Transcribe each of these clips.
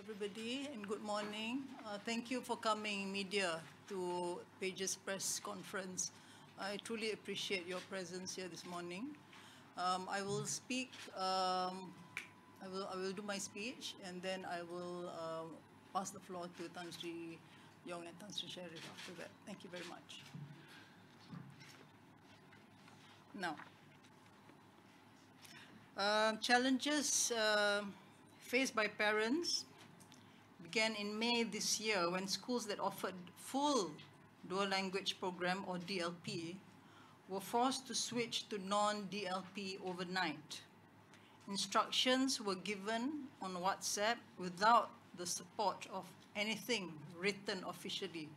everybody, and good morning. Thank you for coming, media, to Page's press conference. I truly appreciate your presence here this morning. I will speak. I will do my speech, and then I will pass the floor to Tan Sri Yong and Tan Sri Sharif after that. Thank you very much. Now, challenges faced by parents began in May this year when schools that offered full dual language program or DLP were forced to switch to non-DLP overnight. Instructions were given on WhatsApp without the support of anything written officially.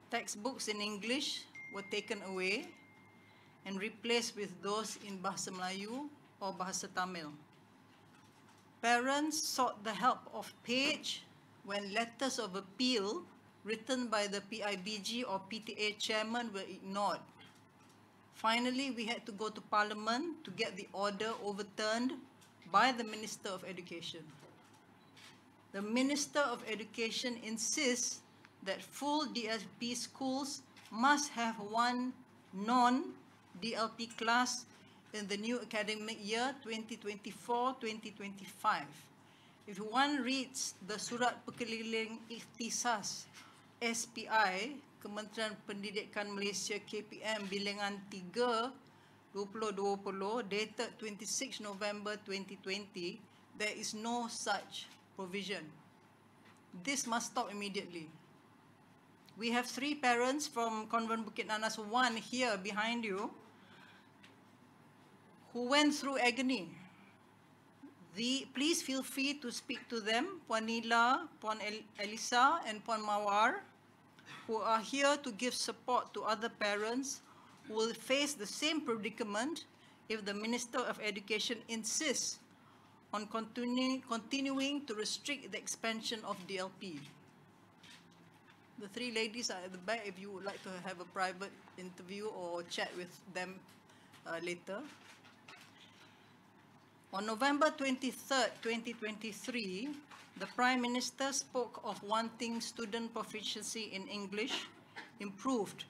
Textbooks in English were taken away and replaced with those in Bahasa Melayu or Bahasa Tamil. Parents sought the help of Page when letters of appeal written by the PIBG or PTA chairman were ignored. Finally, we had to go to Parliament to get the order overturned by the Minister of Education. The Minister of Education insists that full DLP schools must have one non-DLP class in the new academic year 2024-2025. If one reads the Surat Perkeliling Ikhtisas SPI Kementerian Pendidikan Malaysia KPM bilangan 3 2020 dated 26 November 2020, there is no such provision. This must stop immediately. We have 3 parents from Convent Bukit Nanas 1 here behind you who went through agony. Please feel free to speak to them, Puan Nila, Puan Elisa, and Puan Mawar, who are here to give support to other parents who will face the same predicament if the Minister of Education insists on continuing to restrict the expansion of DLP. The 3 ladies are at the back if you would like to have a private interview or chat with them later. On November 23rd, 2023, the Prime Minister spoke of wanting student proficiency in English improved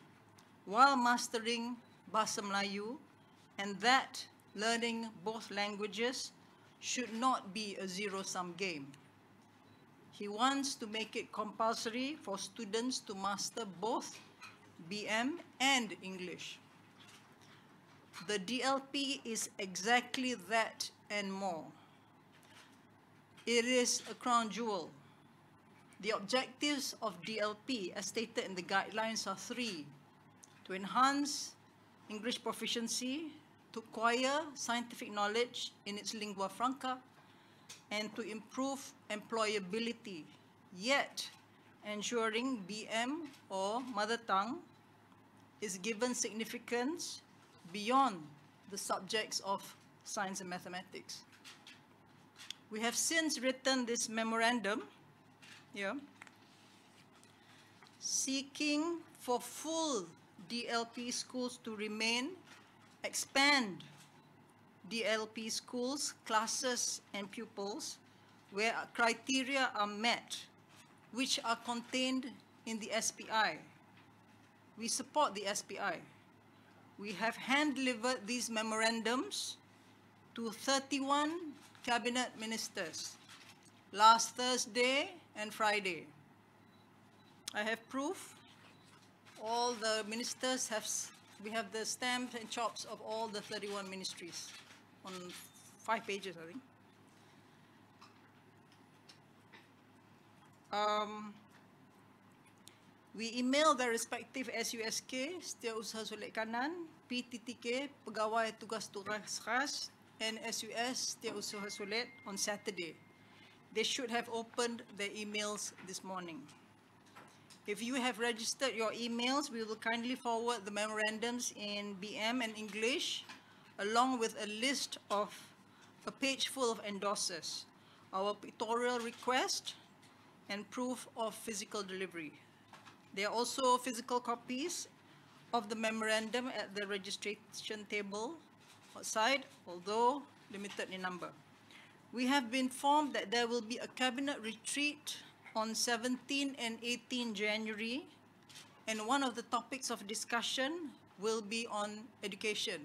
while mastering Bahasa Melayu, and that learning both languages should not be a zero-sum game. He wants to make it compulsory for students to master both BM and English. The DLP is exactly that and more. It is a crown jewel. The objectives of DLP, as stated in the guidelines, are 3: to enhance English proficiency, to acquire scientific knowledge in its lingua franca, and to improve employability, yet ensuring BM or mother tongue is given significance beyond the subjects of science and mathematics. We have since written this memorandum here, seeking for full DLP schools to remain, expand DLP schools, classes, and pupils where criteria are met, which are contained in the SPI. We support the SPI. We have hand-delivered these memorandums to 31 cabinet ministers last Thursday and Friday. I have proof. All the ministers we have the stamps and chops of all the 31 ministries on 5 pages, I think. We email the respective SUSK, Setiausaha Sulit Kanan, PTTK, Pegawai Tugas Khas, and SUS Setiausaha Sulit on Saturday. They should have opened their emails this morning. If you have registered your emails, we will kindly forward the memorandums in BM and English, along with a list of a page full of endorsers, our pictorial request, and proof of physical delivery. There are also physical copies of the memorandum at the registration table outside, although limited in number. We have been informed that there will be a cabinet retreat on 17 and 18 January, and one of the topics of discussion will be on education.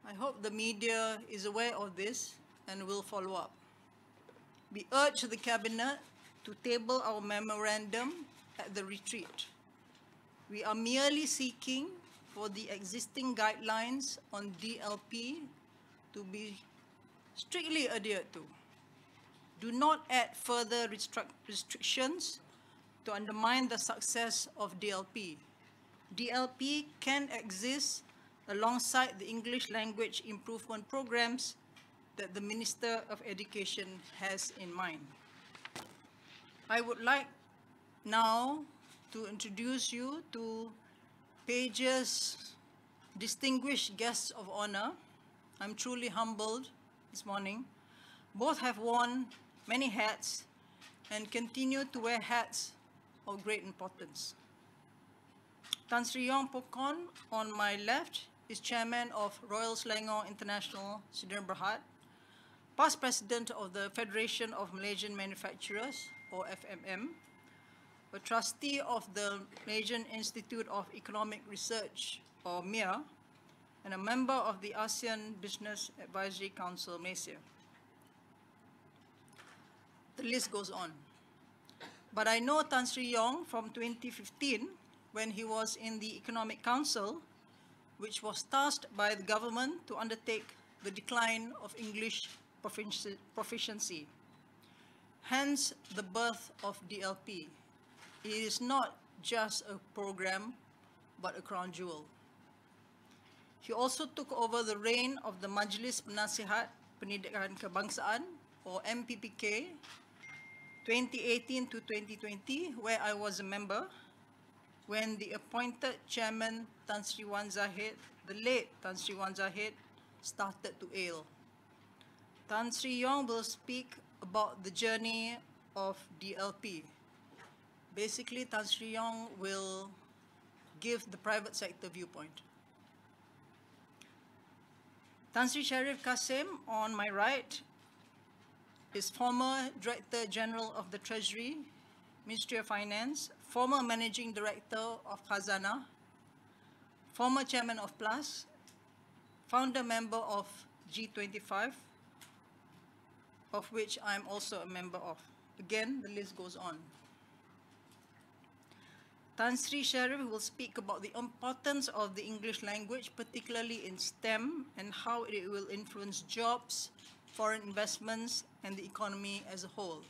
I hope the media is aware of this and will follow up. We urge the cabinet to table our memorandum at the retreat. We are merely seeking for the existing guidelines on DLP to be strictly adhered to. Do not add further restrictions to undermine the success of DLP. DLP can exist alongside the English language improvement programs that the Minister of Education has in mind. I would like now to introduce you to Page's distinguished guests of honor. I'm truly humbled this morning. Both have worn many hats and continue to wear hats of great importance. Tan Sri Yong Pokon, on my left, is Chairman of Royal Selangor International Sidang Berhad, past President of the Federation of Malaysian Manufacturers, or FMM, a trustee of the Malaysian Institute of Economic Research, or MIA, and a member of the ASEAN Business Advisory Council, Malaysia. The list goes on. But I know Tan Sri Yong from 2015, when he was in the Economic Council, which was tasked by the government to undertake the decline of English proficiency. Hence the birth of DLP. It is not just a program, but a crown jewel. He also took over the reign of the Majlis Penasihat Pendidikan Kebangsaan, or MPPK, 2018 to 2020, where I was a member, when the appointed chairman, Tan Sri Wan Zahid, the late Tan Sri Wan Zahid, started to ail. Tan Sri Yong will speak about the journey of DLP. Basically, Tan Sri Yong will give the private sector viewpoint. Tan Sri Sharif Kasim, on my right, is former Director General of the Treasury, Ministry of Finance, former Managing Director of Khazanah, former Chairman of PLUS, founder member of G25, of which I'm also a member of. Again, the list goes on. Tan Sri Sharif will speak about the importance of the English language, particularly in STEM, and how it will influence jobs, foreign investments, and the economy as a whole.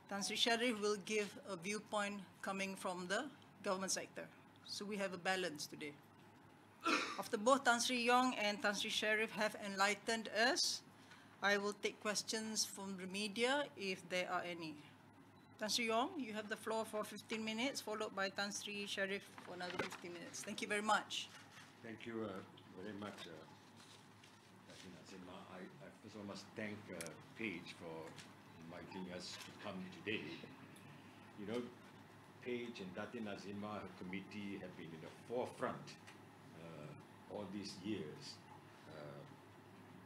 Tan Sri Sharif will give a viewpoint coming from the government sector. So we have a balance today. After both Tan Sri Yong and Tan Sri Sharif have enlightened us, I will take questions from the media if there are any. Tan Sri Yong, you have the floor for 15 minutes, followed by Tan Sri Sharif for another 15 minutes. Thank you very much. Thank you very much, Nazima. I first of all must thank Paige for inviting us to come today. You know, Paige and Datin Nazima, her committee, have been in the forefront all these years,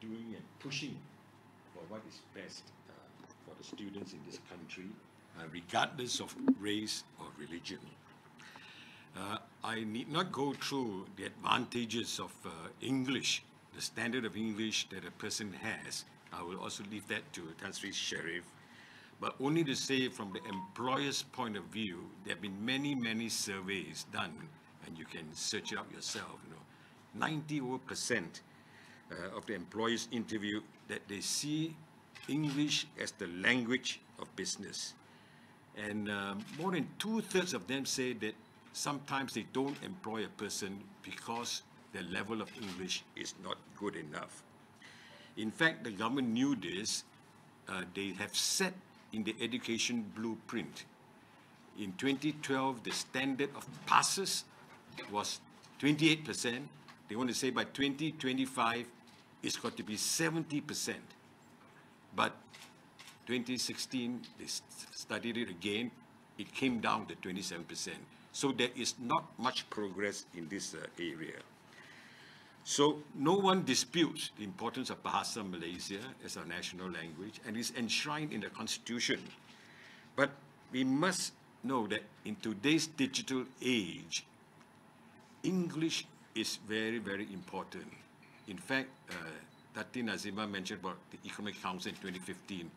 doing and pushing for what is best for the students in this country, regardless of race or religion. I need not go through the advantages of English, the standard of English that a person has. I will also leave that to Tan Sri Sharif. But only to say, from the employer's point of view, there have been many surveys done, and you can search it up yourself. 90% of the employers interviewed that they see English as the language of business. And more than 2/3 of them say that sometimes they don't employ a person because their level of English is not good enough. In fact, the government knew this. They have set in the education blueprint. In 2012, the standard of passes was 28%. They want to say by 2025, it's got to be 70%. But 2016, they studied it again. It came down to 27%. So there is not much progress in this area. So no one disputes the importance of Bahasa Malaysia as our national language and is enshrined in the Constitution. But we must know that in today's digital age, English is very, very important. In fact, Datin Azima mentioned about the Economic Council in 2015.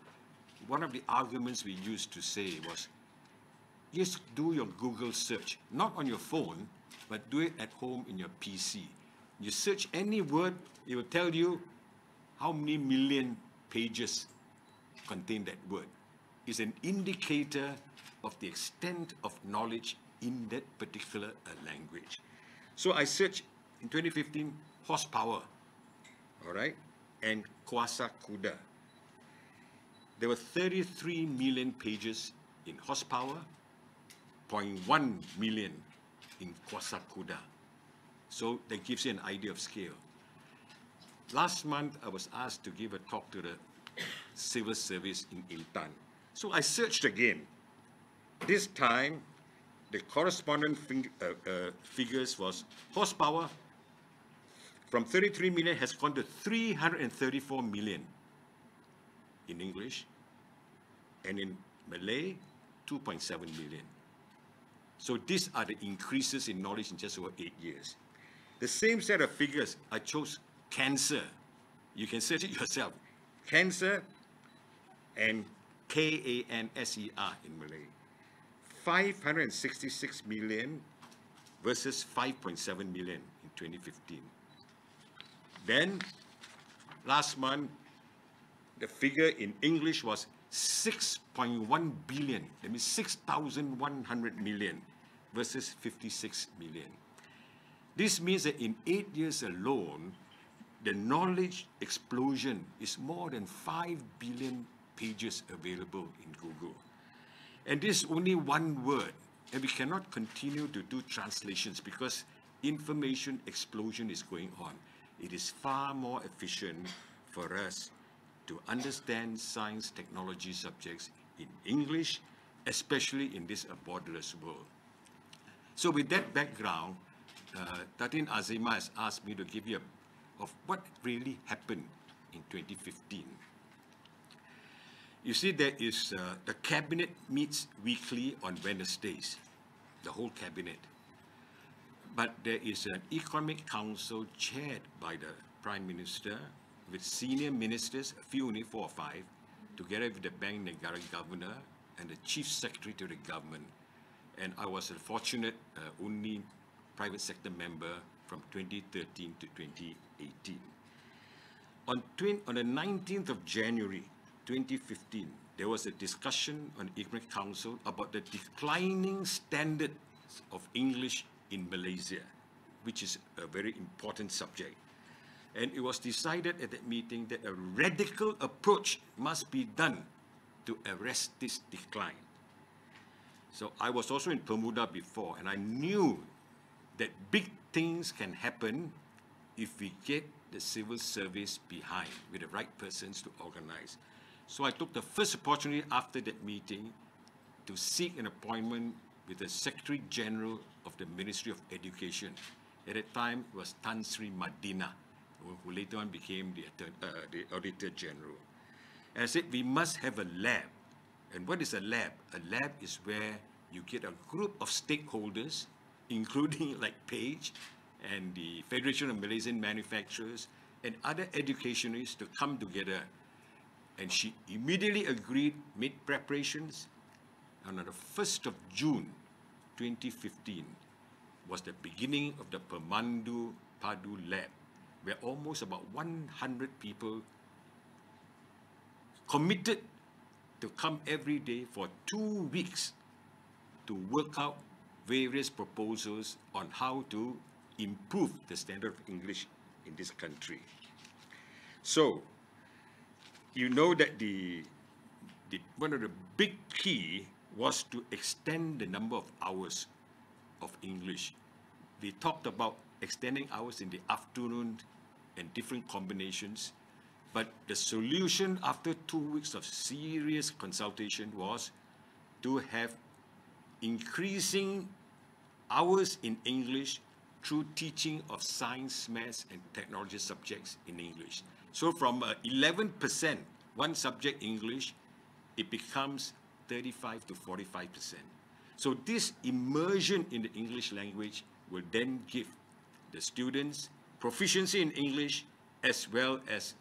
One of the arguments we used to say was, just do your Google search, not on your phone, but do it at home in your PC. You search any word, it will tell you how many million pages contain that word. It's an indicator of the extent of knowledge in that particular language. So I searched in 2015 horsepower, all right, and kuasa kuda. There were 33 million pages in horsepower, 0.1 million in kuasa kuda. So that gives you an idea of scale. Last month, I was asked to give a talk to the civil service in Intan. So I searched again. This time, the correspondent figures was horsepower from 33 million has gone to 334 million in English, and in Malay, 2.7 million. So these are the increases in knowledge in just over 8 years. The same set of figures, I chose cancer. You can search it yourself. Cancer and K-A-N-S-E-R in Malay. 566 million versus 5.7 million in 2015. Then, last month, the figure in English was 6.1 billion. That means 6,100 million versus 56 million. This means that in 8 years alone, the knowledge explosion is more than 5 billion pages available in Google. And this is only one word, and we cannot continue to do translations because information explosion is going on. It is far more efficient for us to understand science technology subjects in English, especially in this borderless world. So with that background, Datin Azima has asked me to give you of what really happened in 2015. You see, there is the cabinet meets weekly on Wednesdays, the whole cabinet. But there is an economic council chaired by the Prime Minister with senior ministers, a few only 4 or 5, together with the Bank Negara Governor and the Chief Secretary to the government. And I was a fortunate only private sector member from 2013 to 2018. On the 19th of January 2015, there was a discussion on the Economic Council about the declining standards of English in Malaysia, which is a very important subject. And it was decided at that meeting that a radical approach must be done to arrest this decline. So I was also in Bermuda before, and I knew that big things can happen if we get the civil service behind with the right persons to organize. So I took the first opportunity after that meeting to seek an appointment with the Secretary General of the Ministry of Education. At that time, it was Tan Sri Madina, who later on became the Auditor General. And I said, we must have a lab. And what is a lab? A lab is where you get a group of stakeholders, including like Page and the Federation of Malaysian Manufacturers and other educationists to come together. And she immediately agreed, made preparations, and on the 1st of June 2015 was the beginning of the Pemandu Padu Lab, where almost about 100 people committed to come every day for 2 weeks to work out various proposals on how to improve the standard of English in this country. So, you know that one of the big key was to extend the number of hours of English. We talked about extending hours in the afternoon and different combinations, but the solution after 2 weeks of serious consultation was to have increasing hours in English through teaching of science, maths, and technology subjects in English. So from 11%, one subject English, it becomes 35 to 45%. So this immersion in the English language will then give the students proficiency in English as well as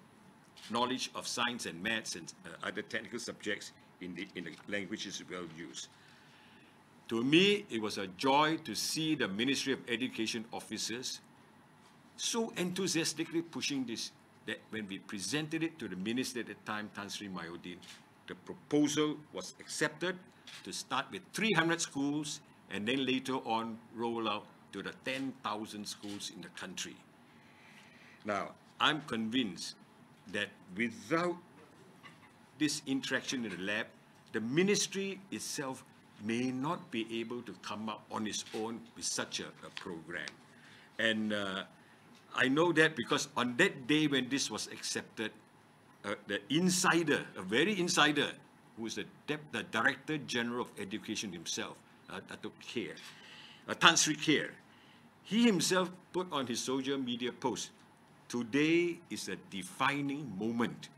knowledge of science and maths and other technical subjects in the languages well used. To me, it was a joy to see the Ministry of Education officers so enthusiastically pushing this, that when we presented it to the minister at the time, Tan Sri Mahyudin, the proposal was accepted to start with 300 schools and then later on roll out to the 10,000 schools in the country. Now, I'm convinced that without this interaction in the lab, the ministry itself may not be able to come up on its own with such a program. And I know that because on that day when this was accepted, the insider, a very insider, who is the Director General of Education himself, Tan Sri Khair, he himself put on his social media post, "Today is a defining moment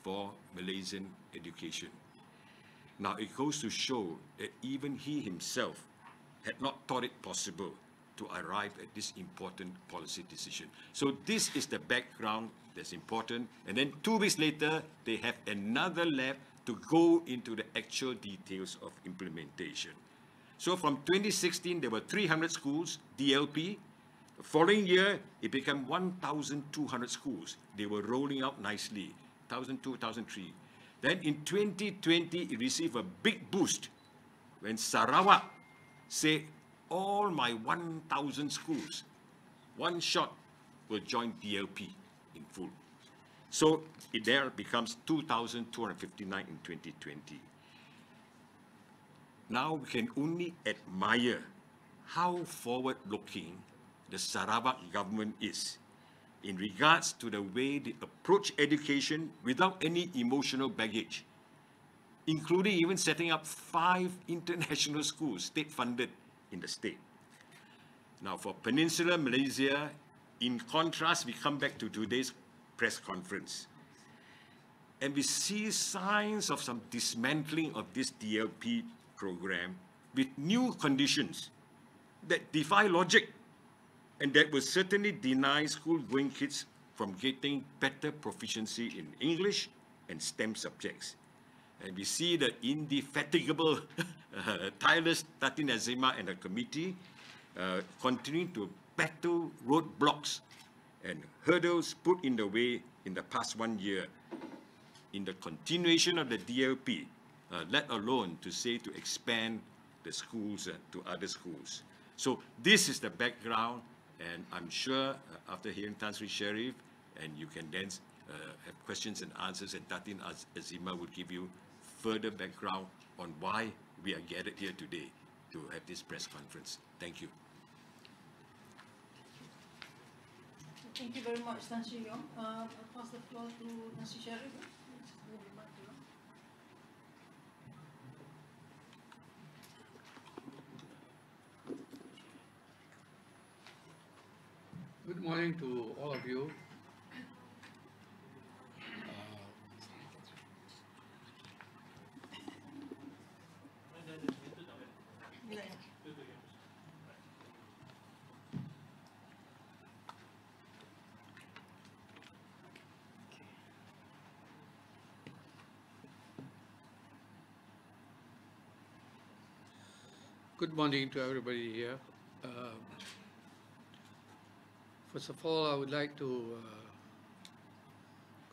for Malaysian education." Now it goes to show that even he himself had not thought it possible to arrive at this important policy decision. So this is the background that's important. And then 2 weeks later, they have another lab to go into the actual details of implementation. So from 2016, there were 300 schools, DLP. The following year, it became 1,200 schools. They were rolling out nicely, 1,002, 1,003. Then in 2020, it received a big boost when Sarawak said, all my 1,000 schools, one shot will join DLP in full. So it there becomes 2,259 in 2020. Now we can only admire how forward-looking the Sarawak government is in regards to the way they approach education without any emotional baggage, including even setting up 5 international schools, state-funded in the state. Now for Peninsular Malaysia, in contrast, we come back to today's press conference, and we see signs of some dismantling of this DLP program with new conditions that defy logic and that will certainly deny school-going kids from getting better proficiency in English and STEM subjects. And we see the indefatigable, tireless Datin Azima and the committee continuing to battle roadblocks and hurdles put in the way in the past 1 year in the continuation of the DLP, let alone to say to expand the schools to other schools. So this is the background, and I'm sure after hearing Tan Sri Sharif, and you can then have questions and answers, and Datin Azima will give you further background on why we are gathered here today to have this press conference. Thank you. Thank you very much, Tan Sri Yong. I'll pass the floor to Tan Sri Sharif. Good morning to all of you. Good morning to everybody here. First of all, I would like to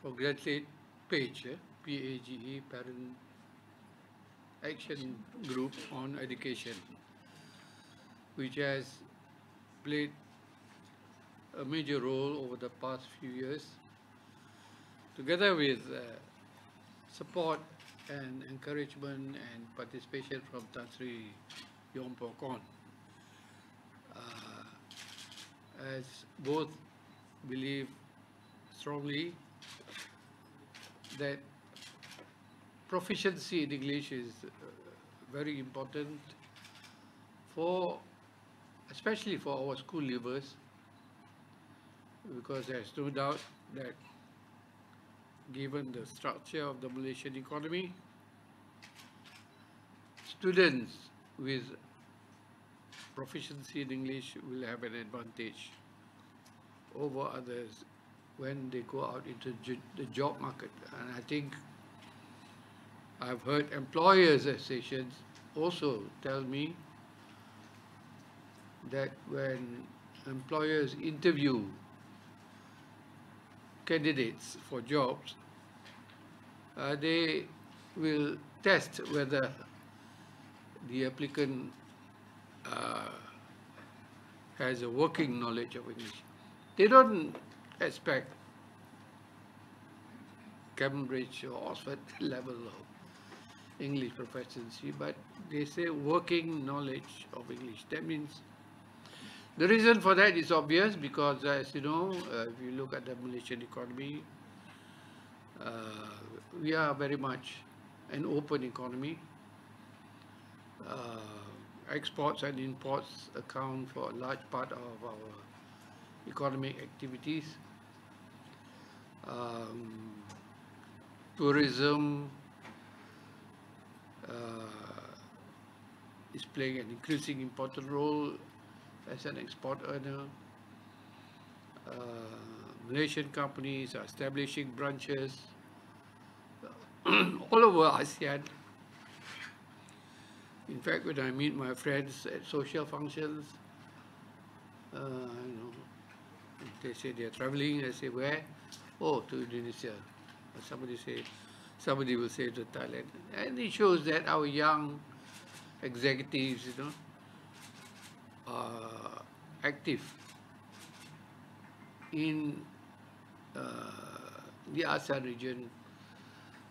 congratulate PAGE, P-A-G-E, Parent Action Group on Education, which has played a major role over the past few years, together with support and encouragement and participation from Tan Sri Yong Pokon. As both believe strongly that proficiency in English is very important for especially for our school leavers, because there's no doubt that given the structure of the Malaysian economy, students with proficiency in English will have an advantage over others when they go out into the job market. And I think I've heard employers associations also tell me that when employers interview candidates for jobs, they will test whether the applicant has a working knowledge of English. They don't expect Cambridge or Oxford level of English proficiency, but they say working knowledge of English. That means the reason for that is obvious, because as you know, if you look at the Malaysian economy, we are very much an open economy. Exports and imports account for a large part of our economic activities. Tourism is playing an increasing important role as an export earner. Malaysian companies are establishing branches all over ASEAN. In fact, when I meet my friends at social functions, they say they're traveling. I say, where? Oh, to Indonesia. Somebody will say to Thailand. And it shows that our young executives, are active in the ASEAN region,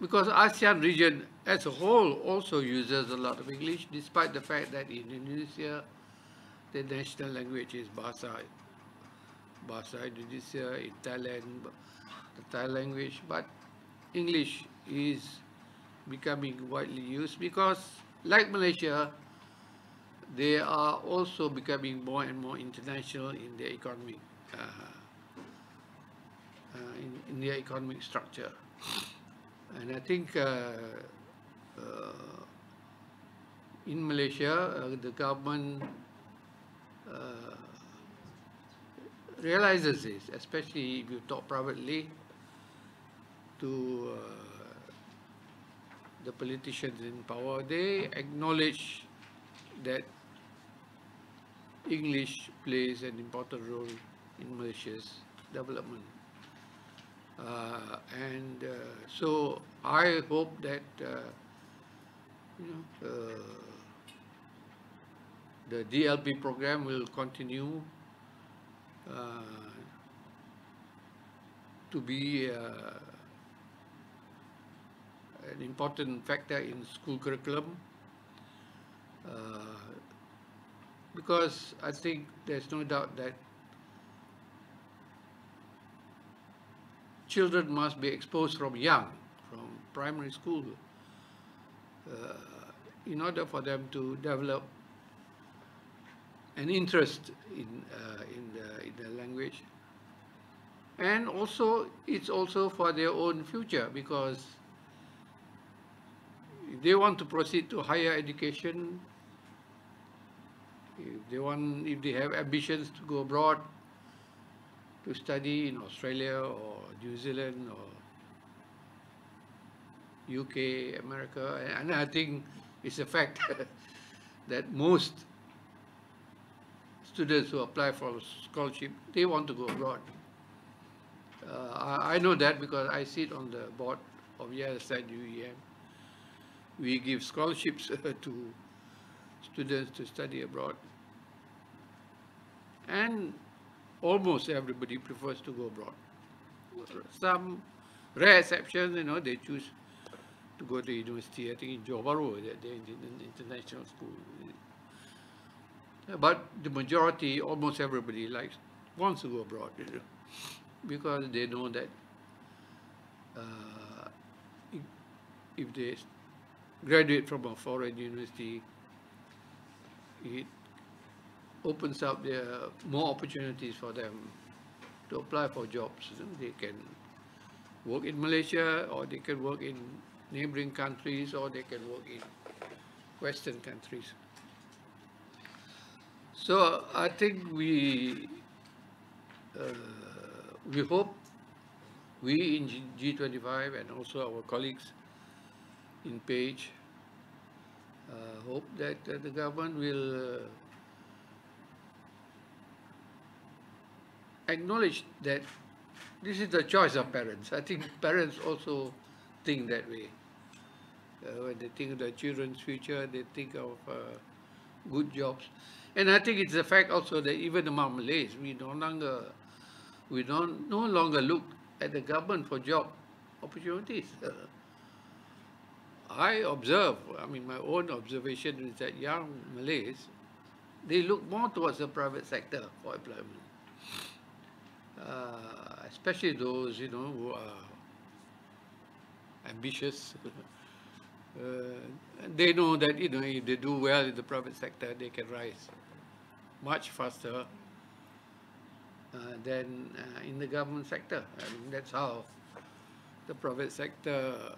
because ASEAN region as a whole also uses a lot of English, despite the fact that in Indonesia the national language is Bahasa Indonesia, in Thailand the Thai language, but English is becoming widely used because, like Malaysia, they are also becoming more and more international in their economic in their economic structure. And I think in Malaysia, the government realizes this, especially if you talk privately to the politicians in power. They acknowledge that English plays an important role in Malaysia's development. So I hope that the DLP program will continue to be an important factor in school curriculum, because I think there's no doubt that children must be exposed from young, from primary school, in order for them to develop an interest in the language. And also, it's also for their own future, because if they want to proceed to higher education, if they have ambitions to go abroad to study in Australia or New Zealand or UK, America, and I think it's a fact that most students who apply for scholarship, they want to go abroad. I know that because I sit on the board of YSID UEM. We give scholarships to students to study abroad. And almost everybody prefers to go abroad. Some rare exceptions, they choose to go to university. I think in Johor Bahru, they're in an international school. But the majority, almost everybody wants to go abroad, because they know that if they graduate from a foreign university, it opens up more opportunities for them to apply for jobs. You know, they can work in Malaysia, or they can work in neighboring countries, or they can work in Western countries. So I think we hope, we in G25 and also our colleagues in Page hope that the government will acknowledge that this is the choice of parents. I think parents also think that way. When they think of their children's future, they think of good jobs. And I think it's a fact also that even among Malays, we no longer look at the government for job opportunities. I observe, I mean, my own observation is that young Malays, they look more towards the private sector for employment. Especially those, you know, who are ambitious. They know that, you know, if they do well in the private sector, they can rise much faster than in the government sector. I mean, that's how the private sector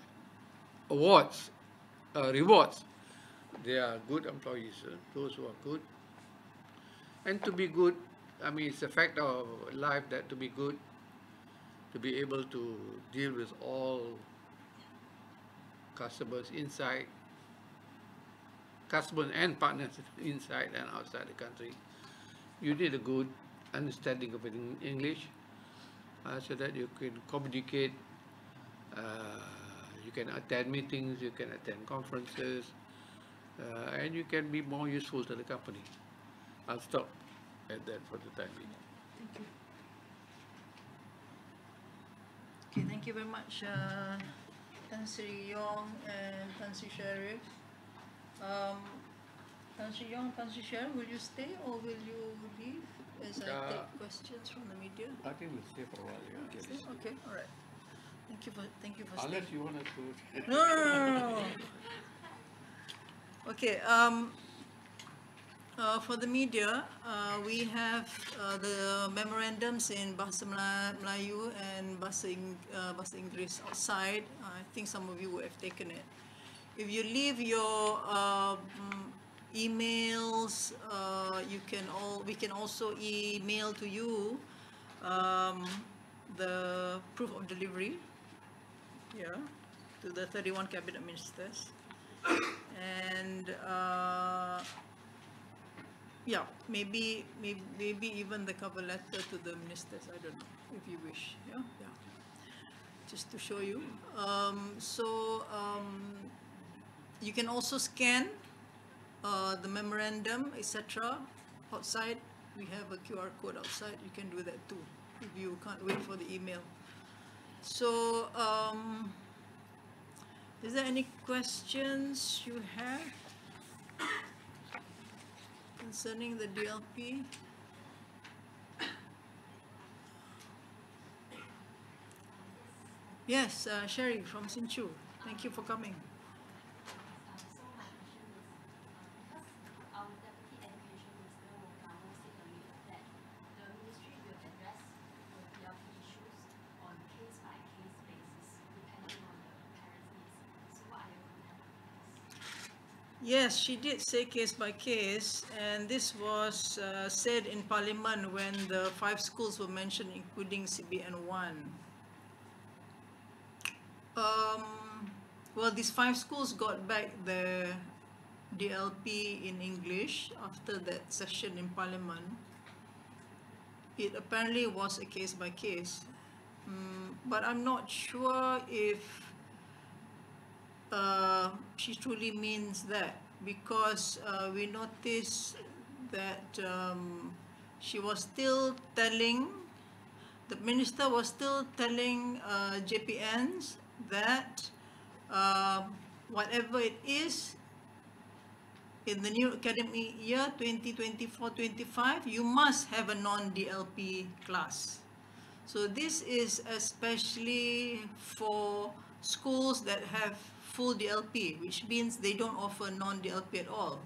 rewards their good employees, those who are good. And to be good, I mean, it's a fact of life that to be good, to be able to deal with all customers inside, customers and partners inside and outside the country, you need a good understanding of English so that you can communicate, you can attend meetings, you can attend conferences, and you can be more useful to the company. I'll stop at that for the time being. Thank you. Okay, thank you very much, Tan Sri Yong and Tan Sri Sharif. Tan Sri Yong, Tan Sri Sharif, will you stay or will you leave as I take questions from the media? I think we'll stay for a while. Yeah. Stay? Okay, all right. Thank you for Unless staying. you want us to. No. Okay. For the media, we have the memorandums in Bahasa Melayu and Bahasa Inggeris outside. I think some of you would have taken it. If you leave your emails, we can also email to you the proof of delivery, to the 31 cabinet ministers, and maybe even the cover letter to the ministers. I don't know, if you wish. Just to show you. You can also scan the memorandum, etc. outside. We have a QR code outside. You can do that too if you can't wait for the email. So, is there any questions you have concerning the DLP? Yes, Sherry from Sinchu. Thank you for coming. Yes, she did say case by case, and this was said in Parliament when the 5 schools were mentioned, including CBN1. Well, these 5 schools got back the DLP in English after that session in Parliament. It apparently was a case by case, but I'm not sure if she truly means that, because we noticed that she was still telling, the minister was still telling JPNs that whatever it is in the new academic year 2024-25, you must have a non-DLP class. So this is especially for schools that have full DLP, which means they don't offer non-DLP at all.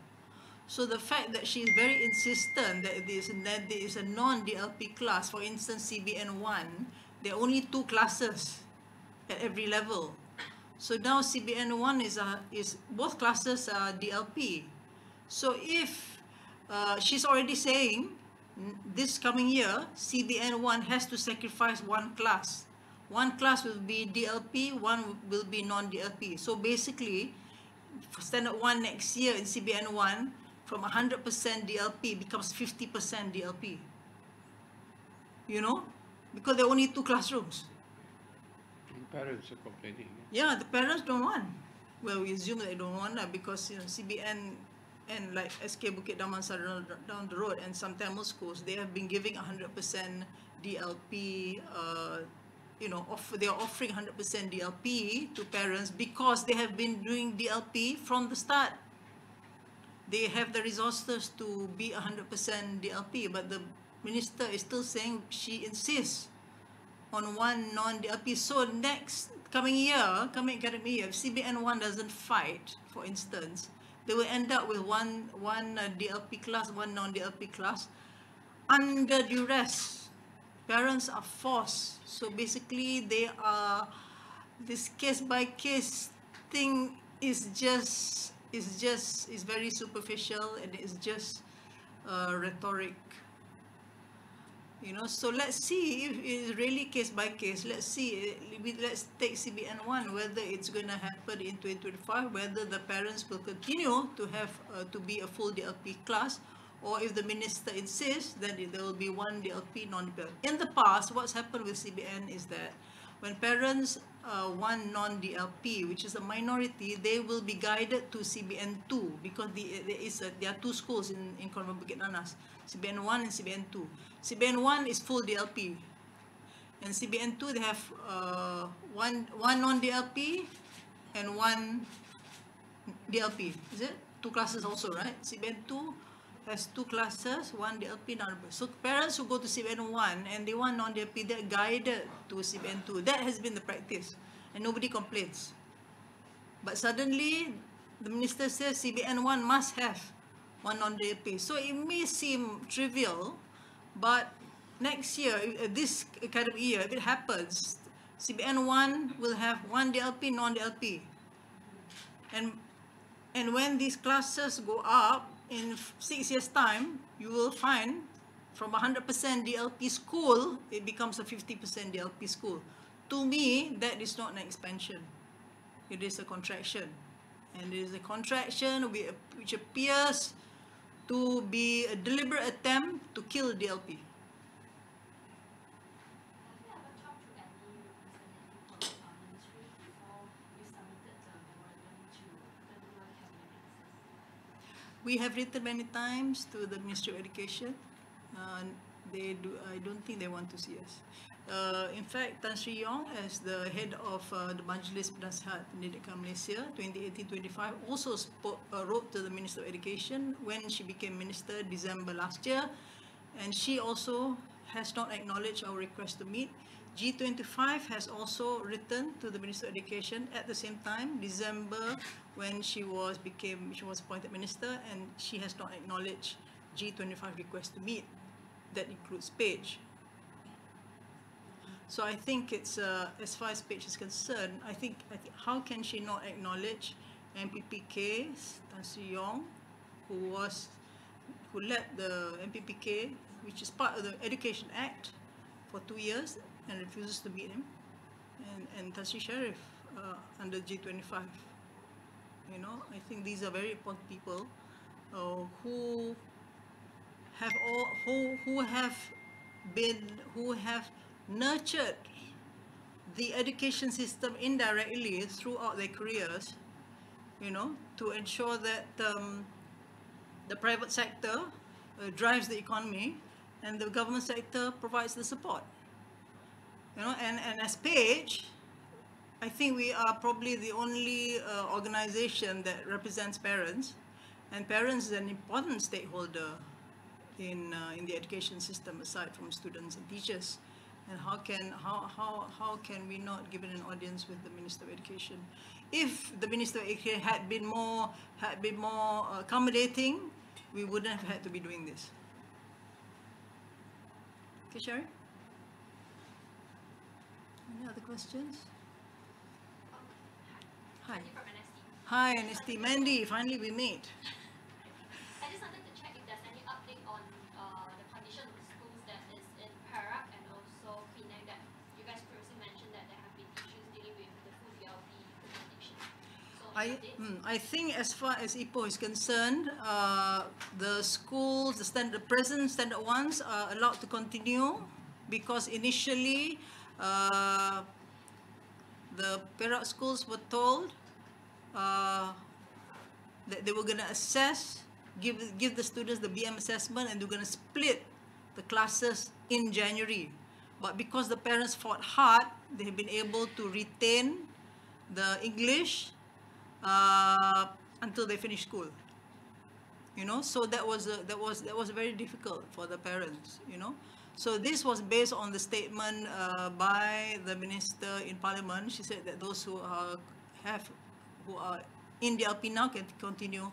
So the fact that she is very insistent that there is a non-DLP class, for instance, CBN1, there are only 2 classes at every level. So now CBN1 is both classes are DLP. So if she's already saying this coming year, CBN1 has to sacrifice 1 class. 1 class will be DLP, 1 will be non-DLP. So basically, for Standard 1 next year in CBN1, from 100% DLP becomes 50% DLP. You know, because there are only 2 classrooms. And parents are complaining. Yeah, the parents don't want. Well, we assume they don't want that because, you know, CBN and like SK Bukit Damansara down the road and some Tamil schools, they have been giving 100% DLP, you know, they are offering 100% DLP to parents because they have been doing DLP from the start. They have the resources to be 100% DLP, but the minister is still saying she insists on 1 non-DLP. So next coming academic year, if CBN1 doesn't fight, for instance, they will end up with one DLP class, 1 non-DLP class, under duress. Parents are forced. So basically, this case-by-case thing is very superficial and it's just rhetoric. You know, so let's see if it's really case by case. Let's see, let's take CBN1, whether it's going to happen in 2025, whether the parents will continue to have to be a full DLP class, or if the minister insists that there will be 1 DLP, non-DLP. In the past, what's happened with CBN is that when parents want non-DLP, which is a minority, they will be guided to CBN2 because there are 2 schools in Konongan Bukit Nanas, CBN1 and CBN2. CBN1 is full DLP, and CBN2 they have one non-DLP and 1 DLP. Is it 2 classes also, right? CBN2 has 2 classes, 1 DLP, none. So parents who go to CBN1 and they want non-DLP, they're guided to CBN2. That has been the practice, and nobody complains. But suddenly, the minister says CBN1 must have 1 non-DLP. So it may seem trivial, but next year, this academic year, if it happens, CBN1 will have 1 DLP, non-DLP. And when these classes go up, in 6 years' time, you will find from 100% DLP school, it becomes a 50% DLP school. To me, that is not an expansion. It is a contraction. And it is a contraction which appears to be a deliberate attempt to kill DLP. We have written many times to the Ministry of Education. I don't think they want to see us. In fact, Tan Sri Yong, as the head of the Majlis Penasihat Pendidikan Malaysia 2018-25, also wrote to the Minister of Education when she became minister December last year, and she also has not acknowledged our request to meet. G25 has also written to the Minister of Education at the same time, December, when she was appointed minister, and she has not acknowledged G25 request to meet. That includes Page. So I think it's as far as Page is concerned, I think how can she not acknowledge MPPK Tan Sri Yong, who led the MPPK, which is part of the Education Act, for 2 years, and refuses to meet him, and Tan Sri Sharif under G25. You know, I think these are very important people who have nurtured the education system indirectly throughout their careers, you know, to ensure that the private sector drives the economy and the government sector provides the support. You know, and as Page, I think we are probably the only organization that represents parents, and parents is an important stakeholder in the education system aside from students and teachers. And how can we not give it an audience with the Minister of Education? If the Minister of Education had been more accommodating we wouldn't have had to be doing this. Okay, Sherry? Any other questions? Hi. Hi, Anesti. Mandy, finally we meet. I just wanted to check if there's any update on the condition of the schools that is in Perak and also Penang that you guys previously mentioned that there have been issues dealing with the full DLP implementation. So I think as far as Ipoh is concerned, the schools, the present standard ones are allowed to continue because initially the Perak schools were told that they were going to assess, give the students the BM assessment, and they're going to split the classes in January. But because the parents fought hard, they have been able to retain the English until they finish school. You know, so that was very difficult for the parents. You know, so this was based on the statement by the minister in Parliament. She said that those who are in the LP now can continue.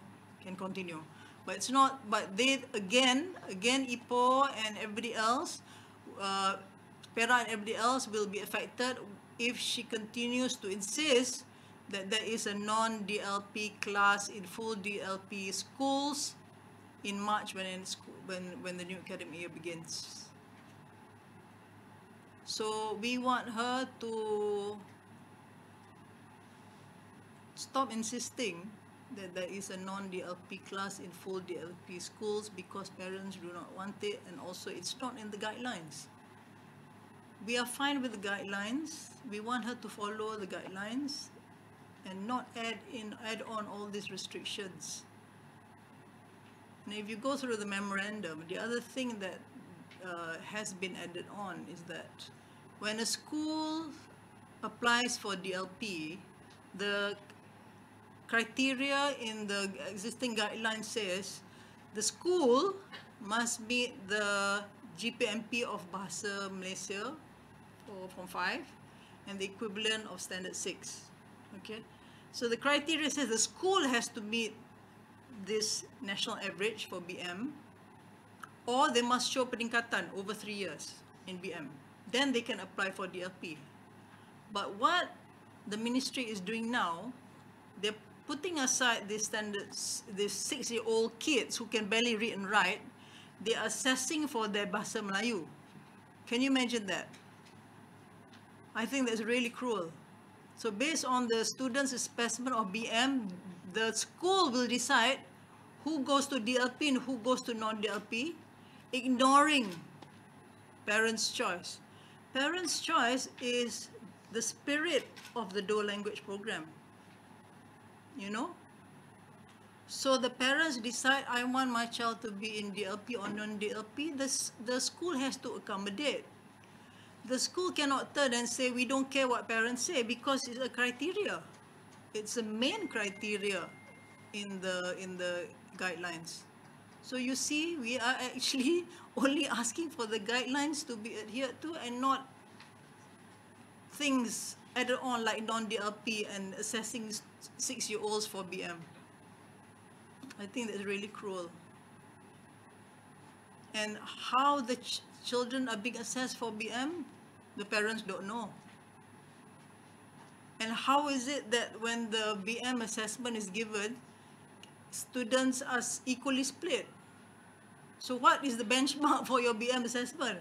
But it's not. But they again, Ipoh and everybody else, Perak and everybody else will be affected if she continues to insist that there is a non-DLP class in full DLP schools in March when the new academic year begins. So we want her to stop insisting that there is a non-DLP class in full DLP schools because parents do not want it, and also it's not in the guidelines. We are fine with the guidelines. We want her to follow the guidelines and not add on all these restrictions. And if you go through the memorandum, the other thing that has been added on is that when a school applies for DLP, the criteria in the existing guidelines says the school must meet the GPMP of Bahasa Malaysia for Form 5 and the equivalent of Standard 6. Okay, so the criteria says the school has to meet this national average for BM, or they must show peningkatan over 3 years in BM. Then they can apply for DLP. But what the ministry is doing now, they're putting aside these standards, these 6-year-old kids who can barely read and write. They are assessing for their Bahasa Melayu. Can you imagine that? I think that's really cruel. So based on the students' assessment of BM, the school will decide who goes to DLP and who goes to non-DLP, ignoring parents' choice. Parents' choice is the spirit of the dual language program. You know? So the parents decide, I want my child to be in DLP or non-DLP, the school has to accommodate. The school cannot turn and say, we don't care what parents say, because it's a criteria. It's a main criteria in the guidelines. So you see, we are actually only asking for the guidelines to be adhered to and not things added on like non-DLP and assessing 6-year-olds for BM. I think that's really cruel. And how the children are being assessed for BM, the parents don't know. And how is it that when the BM assessment is given, students are equally split? So what is the benchmark for your BM assessment?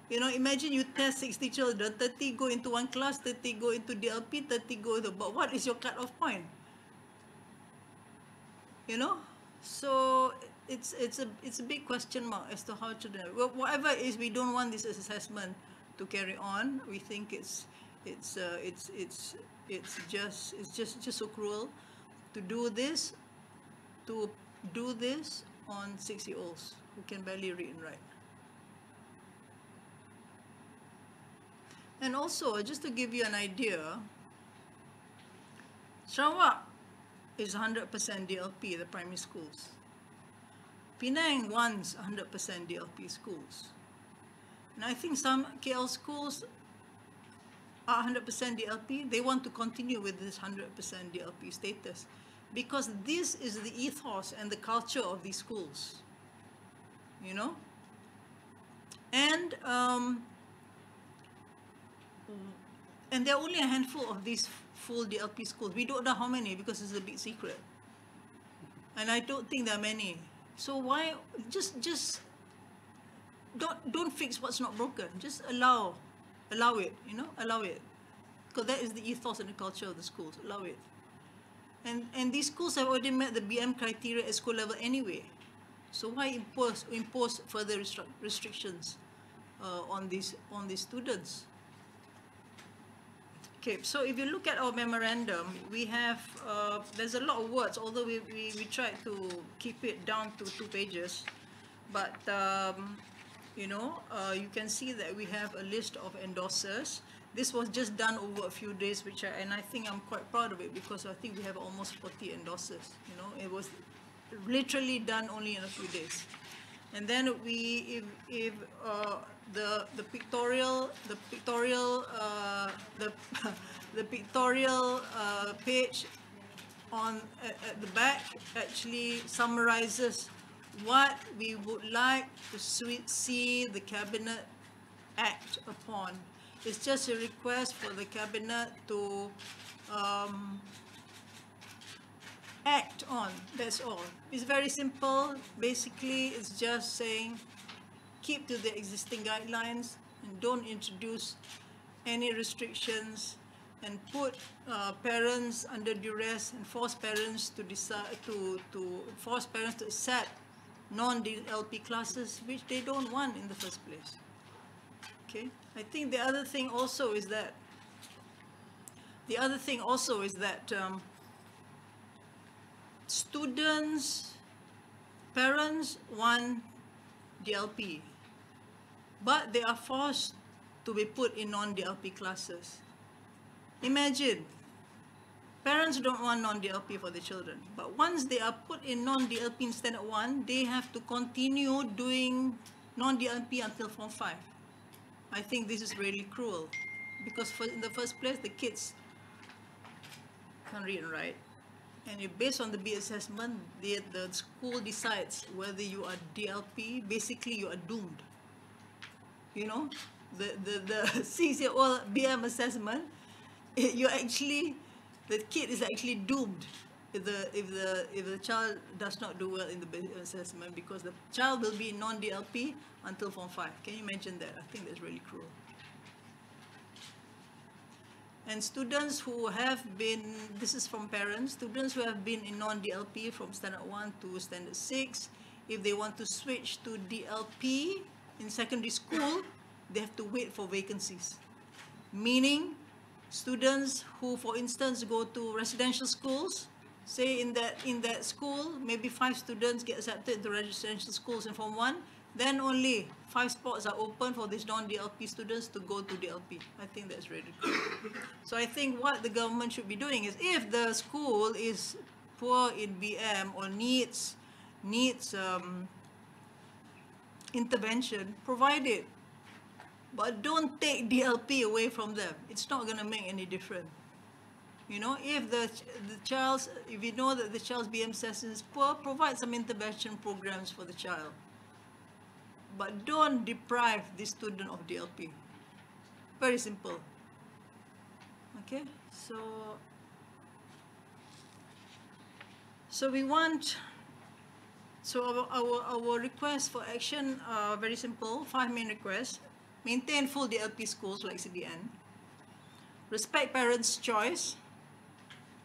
You know, imagine you test 60 children, 30 go into one class, 30 go into DLP, 30 go into, but what is your cutoff point? You know, so it's a big question mark as to how children. Well, whatever it is, we don't want this assessment to carry on. We think it's just so cruel to do this on 6-year-olds who can barely read and write. And also, just to give you an idea, Sarawak is 100% DLP, the primary schools. Penang wants 100% DLP schools. And I think some KL schools are 100% DLP. They want to continue with this 100% DLP status. because this is the ethos and the culture of these schools, you know. And there are only a handful of these full DLP schools. We don't know how many because it's a big secret. And I don't think there are many. So why just don't fix what's not broken. Just allow it, you know, allow it. Because that is the ethos and the culture of the schools. Allow it. And these schools have already met the BM criteria at school level anyway. So why impose further restrictions on these students? Okay, so if you look at our memorandum, we have there's a lot of words, although we tried to keep it down to 2 pages, but you know, you can see that we have a list of endorsers. This was just done over a few days, and I think I'm quite proud of it because I think we have almost 40 endorsers. You know, it was literally done only in a few days. And then the pictorial page at the back actually summarizes what we would like to see the cabinet act upon. It's just a request for the cabinet to act on, that's all. It's very simple. Basically, it's just saying keep to the existing guidelines and don't introduce any restrictions and put parents under duress and force parents to decide force parents to accept non-DLP classes which they don't want in the first place. Okay, I think the other thing also is that parents want DLP, but they are forced to be put in non-DLP classes. Imagine, parents don't want non-DLP for their children, but once they are put in non-DLP in Standard 1, they have to continue doing non-DLP until Form 5. I think this is really cruel, because in the first place, the kids can't read and write. And based on the B assessment, the school decides whether you are DLP. Basically, you are doomed. You know, the 6-year-old BM assessment, the kid is actually doomed if the child does not do well in the BM assessment, because the child will be in non-DLP until Form 5. Can you imagine that? I think that's really cruel. And students who have been, this is from parents, students who have been in non-DLP from Standard 1 to Standard 6, if they want to switch to DLP in secondary school, they have to wait for vacancies. Meaning, students who, for instance, go to residential schools, say in that school, maybe 5 students get accepted to residential schools in Form 1, then only 5 spots are open for these non-DLP students to go to DLP. I think that's really good. So I think what the government should be doing is, if the school is poor in BM or needs intervention, provide it. But don't take DLP away from them. It's not going to make any difference. You know, if if you know that the child's BM session is poor, provide some intervention programs for the child. But don't deprive the student of DLP. Very simple. Okay, so we want. So our request for action are very simple. 5 main requests: maintain full DLP schools like CBN. Respect parents' choice,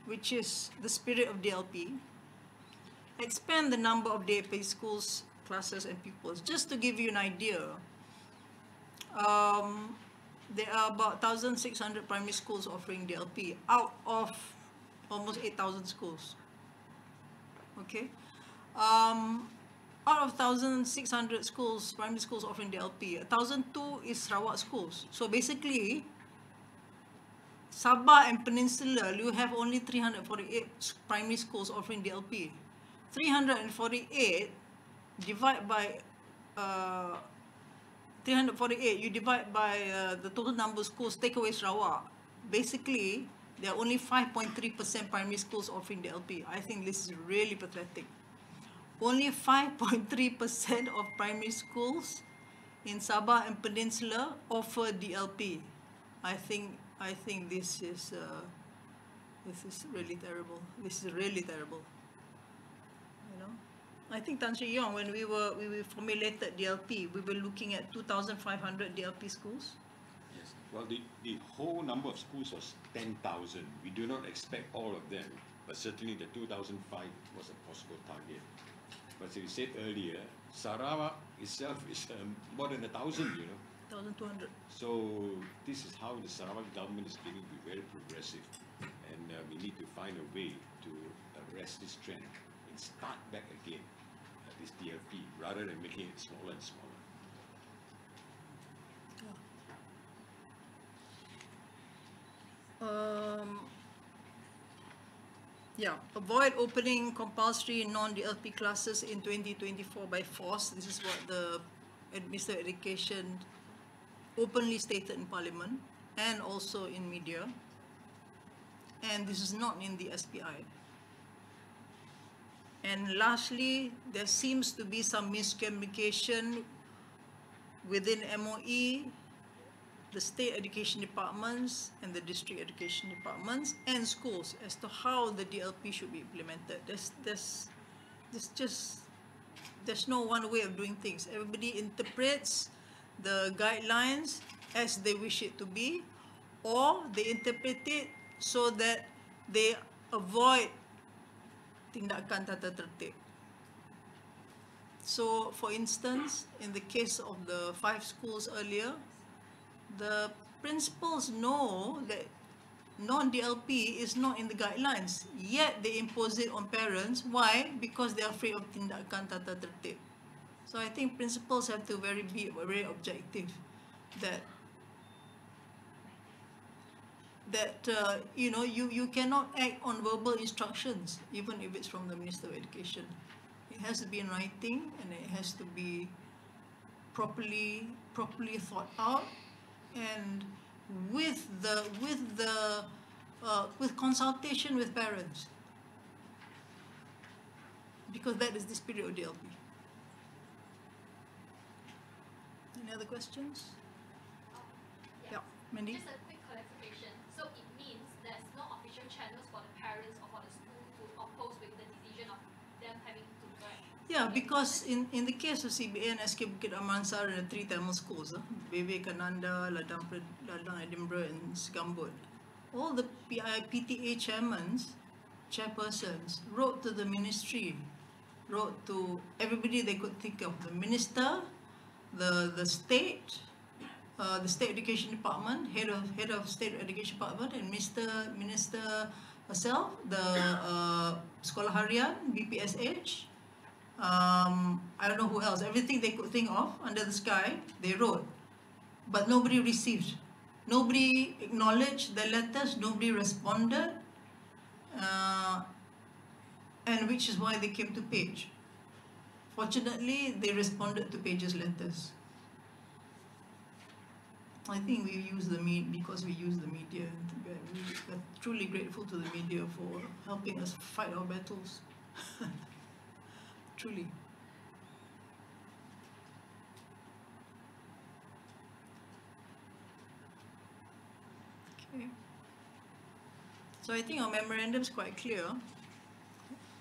which is the spirit of DLP. Expand the number of DLP schools, classes and pupils. Just to give you an idea, there are about 1,600 primary schools offering DLP out of almost 8,000 schools. Okay, out of 1,600 schools, primary schools offering DLP, 1,002 is Sarawak schools. So basically, Sabah and Peninsula, you have only 348 primary schools offering DLP. 348 divide by 348, you divide by the total number of schools, take away Sarawak. Basically, There are only 5.3% primary schools offering DLP. I think this is really pathetic. Only 5.3% of primary schools in Sabah and Peninsula offer DLP. I think this is really terrible. This is really terrible. You know, I think Tan Sri Yong, when we formulated DLP, we were looking at 2,500 DLP schools. Yes. Well, the whole number of schools was 10,000. We do not expect all of them, but certainly the 2,005 was a possible target. But as you said earlier, Sarawak itself is more than 1,000, you know. 1,200. So this is how the Sarawak government is going to be very progressive, and we need to find a way to arrest this trend and start back again this DLP rather than making it smaller and smaller. Avoid opening compulsory non-DLP classes in 2024 by force. This is what the Minister of Education openly stated in Parliament and also in media. And this is not in the SPI. And lastly, there seems to be some miscommunication within MOE, the state education departments and the district education departments and schools as to how the DLP should be implemented. There's no one way of doing things. Everybody interprets the guidelines as they wish it to be, or they interpret it so that they avoid tindakan tata tertib. So, for instance, in the case of the 5 schools earlier, the principals know that non-DLP is not in the guidelines, yet they impose it on parents. Why? Because they are afraid of tindakan tata tertib. So I think principals have to be very objective, that you know, you cannot act on verbal instructions, even if it's from the Minister of Education. It has to be in writing, and it has to be properly thought out, and with consultation with parents, because that is the spirit of DLP. Any other questions? Yeah, Mandy? Just a quick clarification. So it means there's no official channels for the parents or for the school to oppose with the decision of them having to write? Yeah, because in the case of CBN, SK Bukit Amansar and the 3 Tamil schools, Vivekananda, Ladang Edinburgh and Segambut, all the PTA chairpersons wrote to the ministry, wrote to everybody they could think of, the minister, the state education department, head of state education department, and minister herself, the Sekolah Harian, BPSH, I don't know who else, everything they could think of under the sky, they wrote. But nobody received. Nobody acknowledged the letters, nobody responded, and which is why they came to Page. Fortunately, they responded to Page's letters. I think we use the media because we use the media. We are truly grateful to the media for helping us fight our battles. Truly. Okay. So I think our memorandum is quite clear.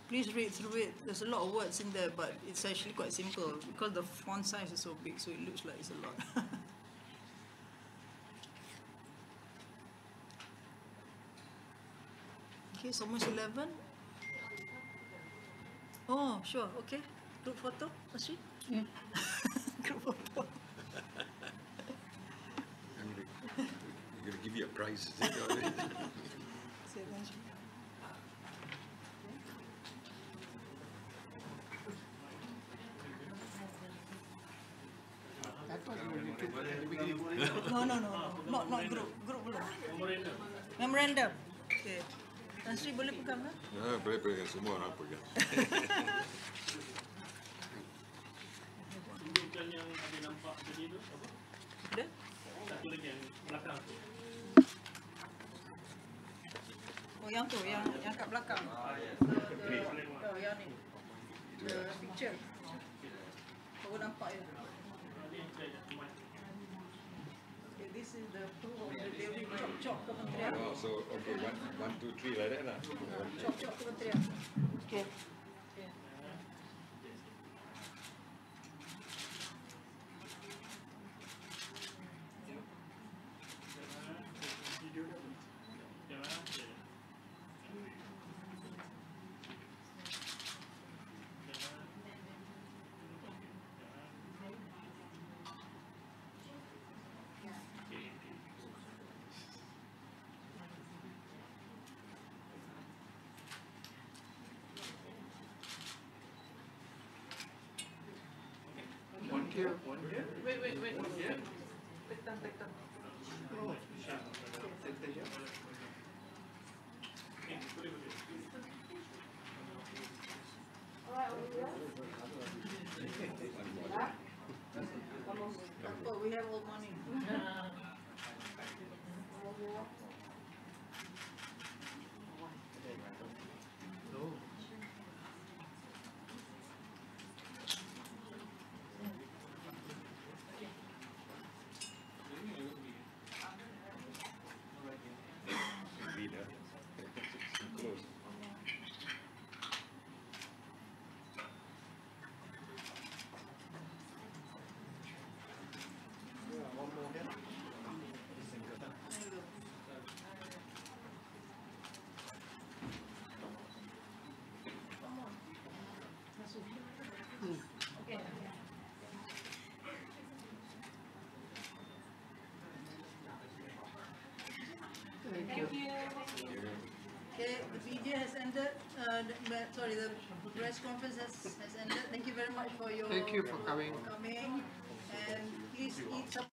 Please read through it. There's a lot of words in there, but it's actually quite simple because the font size is so big, so it looks like it's a lot. Okay, it's almost 11. Oh, sure, okay. Group photo, Ashri? Yeah. Group photo. I'm going to give you a prize. No, not group. Group belum. Memorandum. Okay. Ashri boleh pegang tak? Boleh pegang, semua orang pegang. Tunjukkan yang ada nampak tadi tu apa? Ada? Satu lagi yang belakang tu. Oh, yang tu, yang kat belakang. Oh, yang ni. The picture. Baru nampak ya. Okay, this is the proof of the delivery chop-chop kementerian. Oh, so okay, 1, 2, 3 like that lah. Chop-chop kementerian. Okay. Wait. Take time. Oh. We have all money. Close. Thank you. Okay, the PJ has ended. The press conference has ended. Thank you very much for your Thank you for coming. And please eat some.